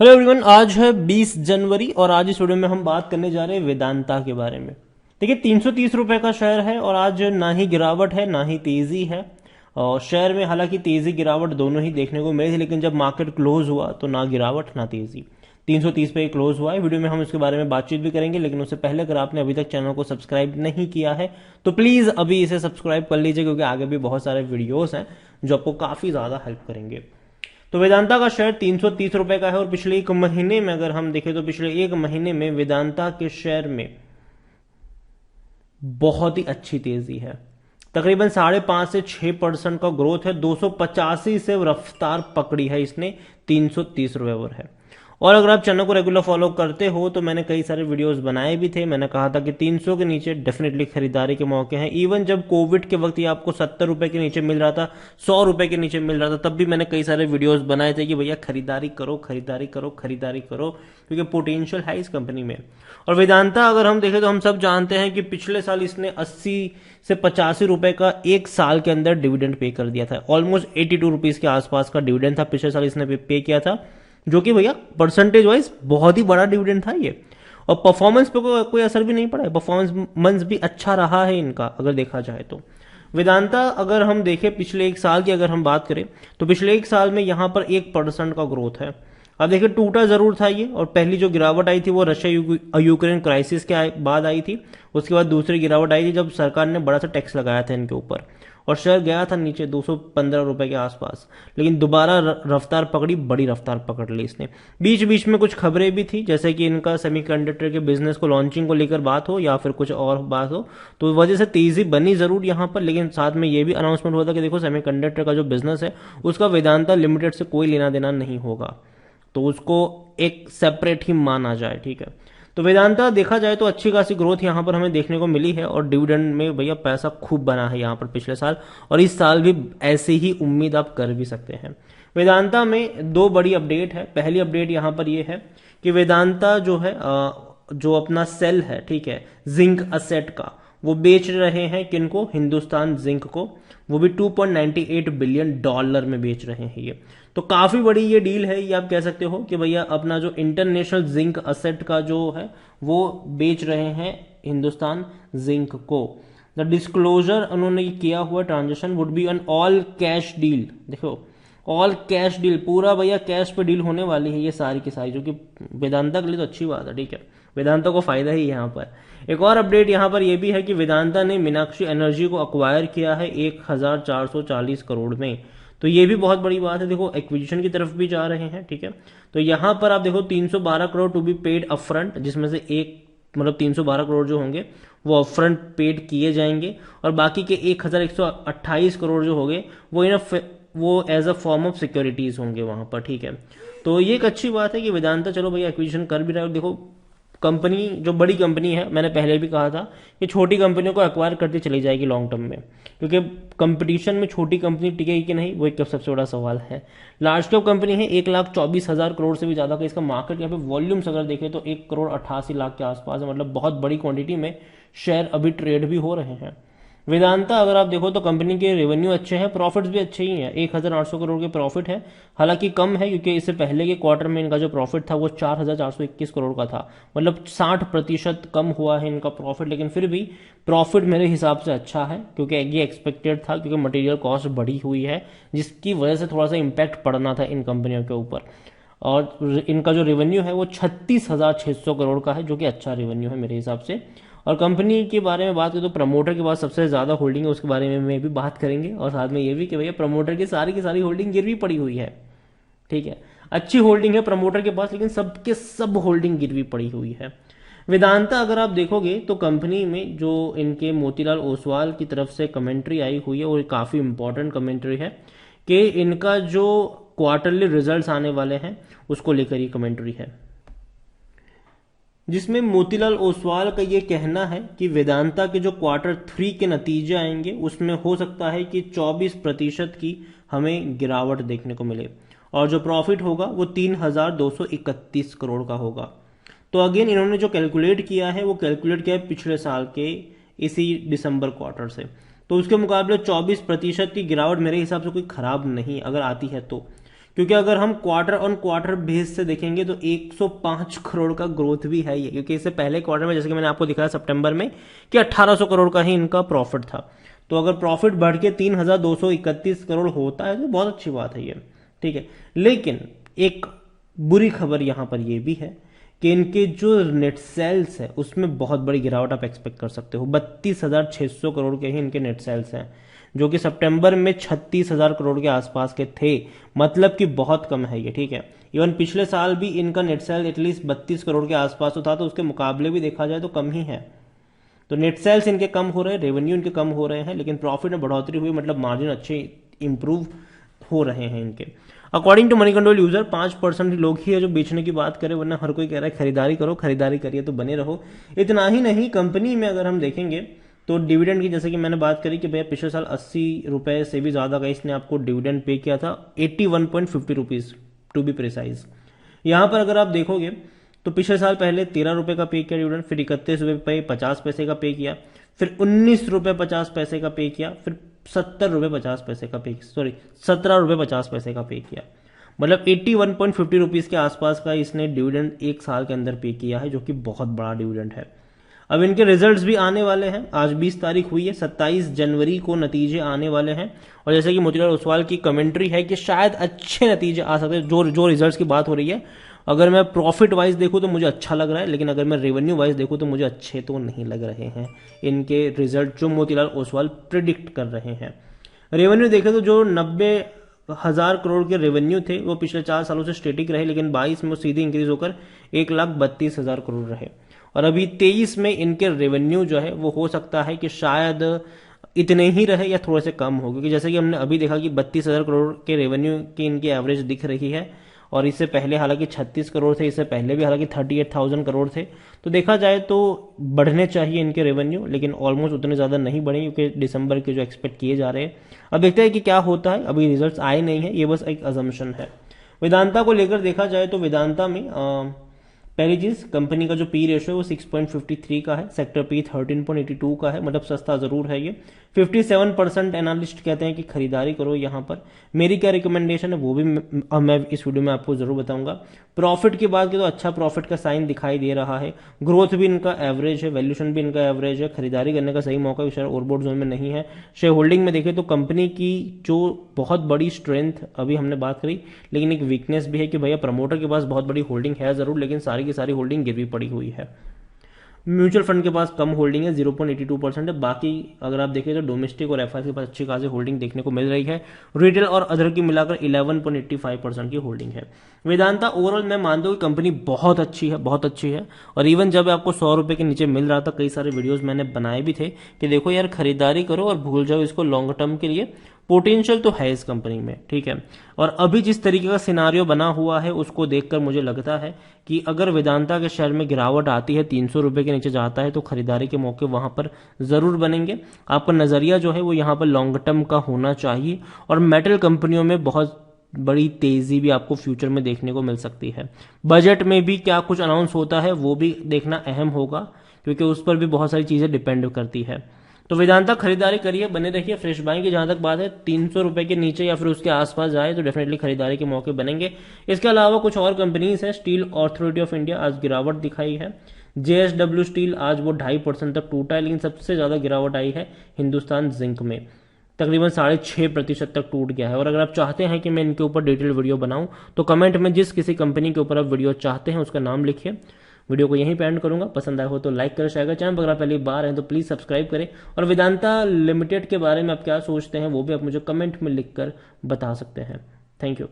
Hello everyone, आज है 20 जनवरी और आज इस वीडियो में हम बात करने जा रहे हैं वेदांता के बारे में। देखिए, 330 रुपए का शेयर है और आज ना ही गिरावट है ना ही तेजी है। और शेयर में हालांकि तेजी गिरावट दोनों ही देखने को मिली थी, लेकिन जब मार्केट क्लोज हुआ तो ना गिरावट ना तेजी, 330 पे क्लोज हुआ है। वीडियो में हम इसके बारे में बातचीत भी करेंगे, लेकिन उससे पहले अगर आपने अभी तक चैनल को सब्सक्राइब नहीं किया है तो प्लीज अभी इसे सब्सक्राइब कर लीजिए, क्योंकि आगे भी बहुत सारे वीडियोस हैं जो आपको काफी ज्यादा हेल्प करेंगे। तो वेदांता का शेयर 330 रुपए का है और पिछले एक महीने में अगर हम देखें तो पिछले एक महीने में वेदांता के शेयर में बहुत ही अच्छी तेजी है। तकरीबन 5.5 से 6% का ग्रोथ है। 285 से रफ्तार पकड़ी है इसने, 330 रुपए पर है। और अगर आप चैनल को रेगुलर फॉलो करते हो तो मैंने कई सारे वीडियोस बनाए भी थे। मैंने कहा था कि 300 के नीचे डेफिनेटली खरीदारी के मौके हैं। इवन जब कोविड के वक्त ये आपको 70 रुपए के नीचे मिल रहा था, 100 रुपए के नीचे मिल रहा था, तब भी मैंने कई सारे वीडियोस बनाए थे कि भैया खरीदारी करो, खरीदारी करो, खरीदारी करो, क्योंकि पोटेंशियल है इस कंपनी में। और वेदांता अगर हम देखें तो हम सब जानते हैं कि पिछले साल इसने 80 से 85 रुपए का एक साल के अंदर डिविडेंड पे कर दिया था। ऑलमोस्ट 82 रुपीज के आसपास का डिविडेंड था पिछले साल इसने पे किया था, जो कि भैया परसेंटेज वाइज बहुत ही बड़ा डिविडेंड था ये। और परफॉर्मेंस पे कोई असर भी नहीं पड़ा है, परफॉर्मेंस भी अच्छा रहा है इनका अगर देखा जाए तो। वेदांता अगर हम देखें पिछले एक साल की अगर हम बात करें तो पिछले एक साल में यहां पर 1% का ग्रोथ है। अब देखिए, टूटा जरूर था ये, और पहली जो गिरावट आई थी वो रशिया यूक्रेन क्राइसिस के बाद आई थी। उसके बाद दूसरी गिरावट आई थी जब सरकार ने बड़ा सा टैक्स लगाया था इनके ऊपर, और शेयर गया था नीचे 215 रुपए के आसपास। लेकिन दोबारा रफ्तार पकड़ी, बड़ी रफ्तार पकड़ ली इसने। बीच बीच में कुछ खबरें भी थी, जैसे कि इनका सेमीकंडक्टर के बिजनेस को लॉन्चिंग को लेकर बात हो या फिर कुछ और बात हो, तो वजह से तेजी बनी जरूर यहां पर। लेकिन साथ में यह भी अनाउंसमेंट हुआ था कि देखो, सेमीकंडक्टर का जो बिजनेस है उसका वेदांता लिमिटेड से कोई लेना देना नहीं होगा, तो उसको एक सेपरेट ही माना जाए, ठीक है। तो वेदांता देखा जाए तो अच्छी खासी ग्रोथ यहां पर हमें देखने को मिली है, और डिविडेंड में भैया पैसा खूब बना है यहां पर पिछले साल, और इस साल भी ऐसे ही उम्मीद आप कर भी सकते हैं। वेदांता में दो बड़ी अपडेट है। पहली अपडेट यहां पर यह है कि वेदांता जो है जो अपना सेल है, ठीक है, जिंक असेट का, वो बेच रहे हैं किनको? हिंदुस्तान जिंक को। वो भी $2.98 बिलियन में बेच रहे हैं ये। तो काफी बड़ी ये डील है, ये आप कह सकते हो कि भैया अपना जो इंटरनेशनल जिंक असेट का जो है वो बेच रहे हैं हिंदुस्तान जिंक को। द डिस्क्लोजर उन्होंने किया हुआ transaction would be an all cash deal. देखो, ऑल कैश डील, पूरा भैया कैश पे डील होने वाली है ये सारी की सारी, जो कि वेदांता के लिए तो अच्छी बात है, ठीक है। वेदांता को फायदा ही यहाँ पर। एक और अपडेट यहाँ पर यह भी है कि वेदांता ने मीनाक्षी एनर्जी को अक्वायर किया है 1440 करोड़ में। तो ये भी बहुत बड़ी बात है। देखो, एक्विजिशन की तरफ भी जा रहे हैं, ठीक है। तो यहां पर आप देखो 312 crore to be paid upfront, जिसमें से एक मतलब 312 करोड़ जो होंगे वो अपफ्रंट पेड किए जाएंगे, और बाकी के 1128 करोड़ जो होंगे वो as a form of securities होंगे वहां पर, ठीक है। तो ये एक अच्छी बात है कि वेदांता चलो भैया एक्विजिशन कर भी रहा है। देखो, कंपनी जो बड़ी कंपनी है, मैंने पहले भी कहा था कि छोटी कंपनियों को एक्वायर करती चली जाएगी लॉन्ग टर्म में, क्योंकि कंपटीशन में छोटी कंपनी टिकेगी कि नहीं वो एक सबसे बड़ा सवाल है। लार्ज कैप कंपनी है, 1,24,000 करोड़ से भी ज्यादा का इसका मार्केट, यहाँ पे वॉल्यूम्स अगर देखें तो 1,88 करोड़ के आसपास है। मतलब बहुत बड़ी क्वांटिटी में शेयर अभी ट्रेड भी हो रहे हैं। वेदांता अगर आप देखो तो कंपनी के रेवेन्यू अच्छे हैं, प्रॉफिट्स भी अच्छे ही हैं। 1,800 करोड़ के प्रॉफिट है, हालांकि कम है क्योंकि इससे पहले के क्वार्टर में इनका जो प्रॉफिट था वो 4,421 करोड़ का था। मतलब 60% कम हुआ है इनका प्रॉफिट, लेकिन फिर भी प्रॉफिट मेरे हिसाब से अच्छा है, क्योंकि ये एक्सपेक्टेड था, क्योंकि मटेरियल कॉस्ट बढ़ी हुई है जिसकी वजह से थोड़ा सा इंपैक्ट पड़ना था इन कंपनियों के ऊपर। और इनका जो रेवेन्यू है वो 36,600 करोड़ का है, जो कि अच्छा रेवेन्यू है मेरे हिसाब से। और कंपनी के बारे में बात करें तो प्रमोटर के पास सबसे ज्यादा होल्डिंग है, उसके बारे में भी बात करेंगे, और साथ में ये भी कि भैया प्रमोटर की सारी होल्डिंग गिरवी पड़ी हुई है, ठीक है। अच्छी होल्डिंग है प्रमोटर के पास, लेकिन सबके सब होल्डिंग गिरवी पड़ी हुई है। वेदांता अगर आप देखोगे तो कंपनी में जो इनके मोतीलाल ओसवाल की तरफ से कमेंट्री आई हुई है वो काफी इंपॉर्टेंट कमेंट्री है, कि इनका जो क्वार्टरली रिजल्ट्स आने वाले हैं उसको लेकर ये कमेंट्री है, जिसमें मोतीलाल ओसवाल का ये कहना है कि वेदांता के जो Q3 के नतीजे आएंगे उसमें हो सकता है कि 24% की हमें गिरावट देखने को मिले, और जो प्रॉफिट होगा वो 3,231 करोड़ का होगा। तो अगेन इन्होंने जो कैलकुलेट किया है वो कैलकुलेट किया है पिछले साल के इसी दिसंबर क्वार्टर से, तो उसके मुकाबले 24% की गिरावट मेरे हिसाब से कोई खराब नहीं अगर आती है तो, क्योंकि अगर हम क्वार्टर ऑन क्वार्टर बेस से देखेंगे तो 105 करोड़ का ग्रोथ भी है ये, क्योंकि इससे पहले क्वार्टर में जैसे कि मैंने आपको दिखाया सितंबर में कि 1800 करोड़ का ही इनका प्रॉफिट था। तो अगर प्रॉफिट बढ़ के 3231 करोड़ होता है तो बहुत अच्छी बात है ये, ठीक है। लेकिन एक बुरी खबर यहां पर यह भी है कि इनके जो नेट सेल्स है उसमें बहुत बड़ी गिरावट आप एक्सपेक्ट कर सकते हो। 32,600 करोड़ के ही इनके नेट सेल्स हैं, जो कि सितंबर में 36,000 करोड़ के आसपास के थे, मतलब कि बहुत कम है ये, ठीक है। इवन पिछले साल भी इनका नेट सेल एटलीस्ट 32 करोड़ के आसपास तो था, तो उसके मुकाबले भी देखा जाए तो कम ही है। तो नेट सेल्स इनके कम हो रहे हैं, रेवेन्यू इनके कम हो रहे हैं, लेकिन प्रॉफिट में बढ़ोतरी हुई, मतलब मार्जिन अच्छे इंप्रूव हो रहे हैं इनके। According to Moneycontrol user 5% लोग ही है जो बेचने की बात करें, वरना हर कोई कह रहा है खरीदारी करो, खरीदारी करिए तो बने रहो। इतना ही नहीं, कंपनी में अगर हम देखेंगे तो डिविडेंड की, जैसे कि मैंने बात करी कि भैया पिछले साल 80 रुपए से भी ज्यादा का इसने आपको डिविडेंड पे किया था, 81.50 रुपीज टू बी प्रिसाइज। यहां पर अगर आप देखोगे तो पिछले साल पहले 13 रुपए का पे किया डिविडेंड, फिर 31 रुपए 50 पैसे का पे किया, फिर 19 रुपए 50 पैसे का पे किया, फिर 70 रुपए 50 पैसे का पे, सॉरी 17 रुपए 50 पैसे का पे किया। मतलब 81.50 रुपीज के आसपास का इसने डिविडेंड एक साल के अंदर पे किया है, जो कि बहुत बड़ा डिविडेंड है। अब इनके रिजल्ट्स भी आने वाले हैं, आज 20 तारीख हुई है, 27 जनवरी को नतीजे आने वाले हैं। और जैसे कि मोतीलाल ओसवाल की कमेंट्री है कि शायद अच्छे नतीजे आ सकते हैं, जो रिजल्ट्स की बात हो रही है। अगर मैं प्रॉफिट वाइज देखूं तो मुझे अच्छा लग रहा है, लेकिन अगर मैं रेवेन्यू वाइज देखूं तो मुझे अच्छे तो नहीं लग रहे हैं इनके रिजल्ट जो मोतीलाल ओसवाल प्रिडिक्ट कर रहे हैं। रेवेन्यू देखें तो जो 90,000 करोड़ के रेवेन्यू थे वो पिछले 4 सालों से स्टेटिक रहे, लेकिन 22 में वो सीधे इंक्रीज होकर 1,32,000 करोड़ रहे। और अभी 23 में इनके रेवेन्यू जो है वो हो सकता है कि शायद इतने ही रहे या थोड़े से कम हो, क्योंकि जैसे कि हमने अभी देखा कि 32,000 करोड़ के रेवेन्यू की इनकी एवरेज दिख रही है, और इससे पहले हालांकि 36 करोड़ थे, इससे पहले भी हालांकि 38,000 करोड़ थे। तो देखा जाए तो बढ़ने चाहिए इनके रेवेन्यू, लेकिन ऑलमोस्ट उतने ज़्यादा नहीं बढ़े, क्योंकि दिसंबर के जो एक्सपेक्ट किए जा रहे हैं। अब देखते हैं कि क्या होता है, अभी रिजल्ट्स आए नहीं है, ये बस एक अजम्पशन है। वेदांता को लेकर देखा जाए तो वेदांता में पहली चीज, कंपनी का जो पी रेशियो है वो 6.53 का है, सेक्टर पी 13.82 का है, मतलब सस्ता जरूर है ये। 57% एनालिस्ट कहते हैं कि खरीदारी करो यहाँ पर। मेरी क्या रिकमेंडेशन है वो भी मैं इस वीडियो में आपको जरूर बताऊंगा। प्रॉफिट की बात की तो अच्छा प्रॉफिट का साइन दिखाई दे रहा है, ग्रोथ भी इनका एवरेज है, वैल्यूएशन भी इनका एवरेज है, खरीदारी करने का सही मौका शेयर ओवरबॉट जोन में नहीं है। शेयर होल्डिंग में देखें तो कंपनी की जो बहुत बड़ी स्ट्रेंथ अभी हमने बात करी, लेकिन एक वीकनेस भी है कि भैया प्रमोटर के पास बहुत बड़ी होल्डिंग है जरूर, लेकिन सारी की सारी होल्डिंग गिरवी पड़ी हुई है। म्यूचुअल फंड के पास कम होल्डिंग है, 0.82% है। बाकी अगर आप देखें तो डोमेस्टिक और एफआई के पास अच्छी खासी होल्डिंग देखने को मिल रही है। रिटेल और अदर की मिलाकर 11.85% की होल्डिंग है। वेदांता ओवरऑल मैं मानता हूँ कि कंपनी बहुत अच्छी है, बहुत अच्छी है। और इवन जब आपको 100 रुपए के नीचे मिल रहा था, कई सारे वीडियोस मैंने बनाए भी थे कि देखो यार खरीदारी करो और भूल जाओ इसको, लॉन्ग टर्म के लिए पोटेंशियल तो है इस कंपनी में, ठीक है। और अभी जिस तरीके का सिनारियो बना हुआ है उसको देखकर मुझे लगता है कि अगर वेदांता के शेयर में गिरावट आती है, 300 रुपए के नीचे जाता है, तो खरीदारी के मौके वहां पर जरूर बनेंगे। आपका नजरिया जो है वो यहाँ पर लॉन्ग टर्म का होना चाहिए। और मेटल कंपनियों में बहुत बड़ी तेजी भी आपको फ्यूचर में देखने को मिल सकती है। बजट में भी क्या कुछ अनाउंस होता है वो भी देखना अहम होगा, क्योंकि उस पर भी बहुत सारी चीजें डिपेंड करती है। तो वेदांता खरीदारी करिए, बने रहिए। फ्रेश बाइंग की जहां तक बात है, 300 रुपए के नीचे या फिर उसके आसपास जाए तो डेफिनेटली खरीदारी के मौके बनेंगे। इसके अलावा कुछ और कंपनीज है, स्टील अथॉरिटी ऑफ इंडिया आज गिरावट दिखाई है। JSW स्टील आज वो 2.5% तक टूटा है, लेकिन सबसे ज्यादा गिरावट आई है हिंदुस्तान जिंक में, तकरीबन 6.5% तक टूट गया है। और अगर आप चाहते हैं कि मैं इनके ऊपर डिटेल वीडियो बनाऊं तो कमेंट में जिस किसी कंपनी के ऊपर आप वीडियो चाहते हैं उसका नाम लिखिए। वीडियो को यहीं पे एंड करूंगा। पसंद आया हो तो लाइक करें, शेयर करें। चैनल पर अगर आप पहली बार हैं तो प्लीज सब्सक्राइब करें। और वेदांता लिमिटेड के बारे में आप क्या सोचते हैं वो भी आप मुझे कमेंट में लिखकर बता सकते हैं। Thank you.